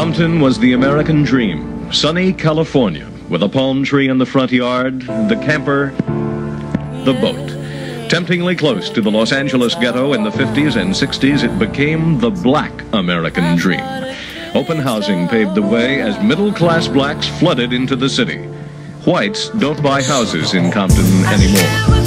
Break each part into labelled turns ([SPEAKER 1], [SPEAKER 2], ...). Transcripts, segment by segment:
[SPEAKER 1] Compton was the American dream. Sunny California, with a palm tree in the front yard, the camper, the boat. Temptingly close to the Los Angeles ghetto in the 50s and 60s, it became the black American dream. Open housing paved the way as middle-class blacks flooded into the city. Whites don't buy houses in Compton anymore.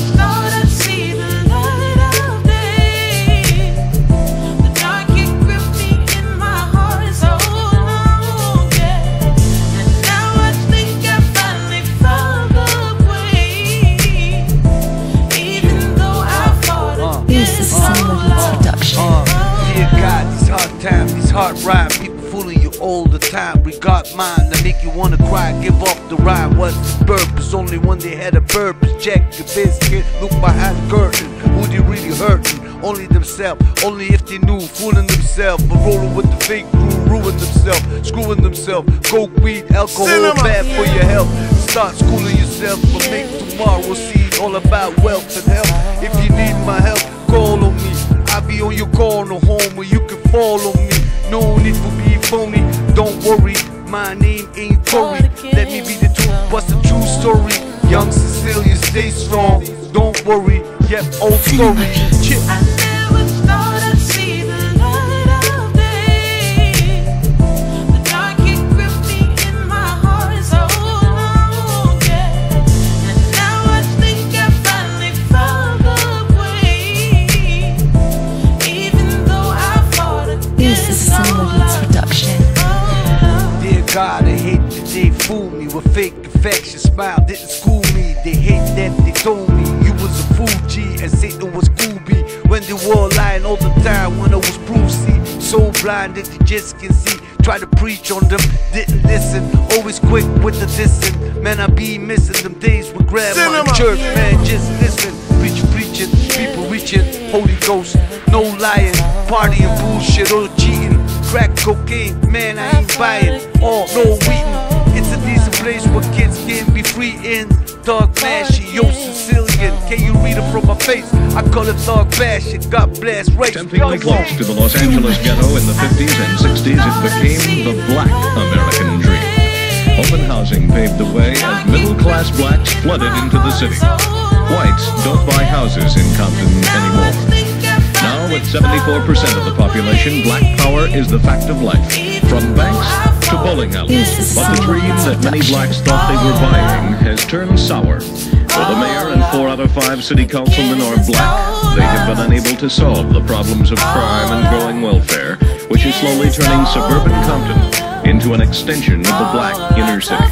[SPEAKER 2] Dear God, these hard times, these hard rhymes, people fooling you all the time. Regard mine, that make you wanna cry, give up the rhyme. What's the purpose? Only when they had a purpose. Check your biscuit, look behind the curtain. Who they really hurting? Only themselves, only if they knew, fooling themselves. But rolling with the fake crew, ruin themselves, screwing themselves. Coke, weed, alcohol, bad for your health. Start schooling yourself, but make tomorrow see all about wealth and health. If you need my help, call on me. I'll be on your corner home where you can follow me. No need for being phony, don't worry. My name ain't Corey. Let me be the truth, what's the true story? Young Sicilian, stay strong. Don't worry, yep, old story. Chip. God, I hate that they fooled me with fake affection. Smile didn't school me. They hate that they told me you was a fool, G, and Satan was Scooby. When they were lying all the time, when I was Brucey, so blind that they just can see. Try to preach on them, didn't listen. Always quick with the dissing. Man, I be missing them days with grandma in church. Man, just listen. Preaching, people reaching, Holy Ghost, no lying, partying, bullshit, or cheating. Crack cocaine, man, I ain't buying. Oh, no weeding. It's a decent place where kids can be free in. Thug fashion, yo Sicilian. Can you read it from my face? I call it thug fashion. God bless race.
[SPEAKER 1] Temptingly close to the Los Angeles ghetto in the 50s and 60s, it became the black American dream. Open housing paved the way as middle-class blacks flooded into the city. Whites don't buy houses in Compton anymore. Now, with 74% of the population, black power is the fact of life. From banks to bowling alleys. But the dream that many blacks thought they were buying has turned sour. Though the mayor and 4 out of 5 city councilmen are black, they have been unable to solve the problems of crime and growing welfare, which is slowly turning suburban Compton into an extension of the black inner city.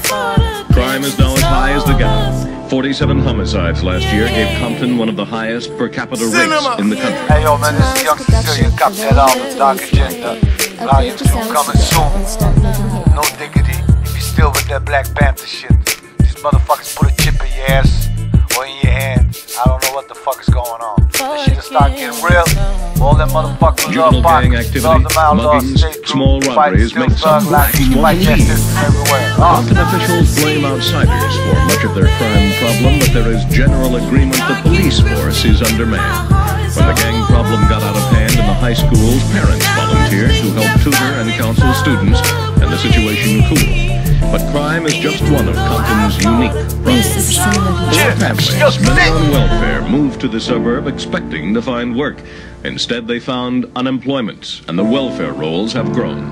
[SPEAKER 1] Crime is now as high as the ghetto. 47 homicides last year gave Compton one of the highest per capita rates in the country.
[SPEAKER 2] Hey yo man, this is Young Sicilian, cop that album, Dark Agenda. Volume 2 coming soon. No diggity, if you still with that Black Panther shit. These motherfuckers put a chip in your ass or in your hand. I don't know what the fuck is going on. This shit will start getting real. All that motherfuckers love
[SPEAKER 1] gang activity, muggings, small robberies make some blacks want to leave. Compton officials blame outsiders for much of their crime problem, but there is general agreement the police force is undermanned. When the gang problem got out of hand in the high schools, parents volunteered to help tutor and counsel students, and the situation cooled. But crime is just one of Compton's unique problems. Poor families, many on welfare, moved to the suburb expecting to find work. Instead, they found unemployment, and the welfare rolls have grown.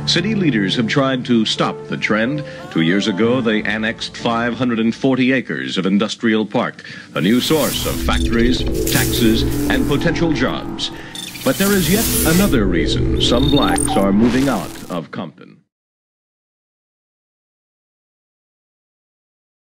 [SPEAKER 1] City leaders have tried to stop the trend. 2 years ago, they annexed 540 acres of industrial park, a new source of factories, taxes, and potential jobs. But there is yet another reason some blacks are moving out of Compton.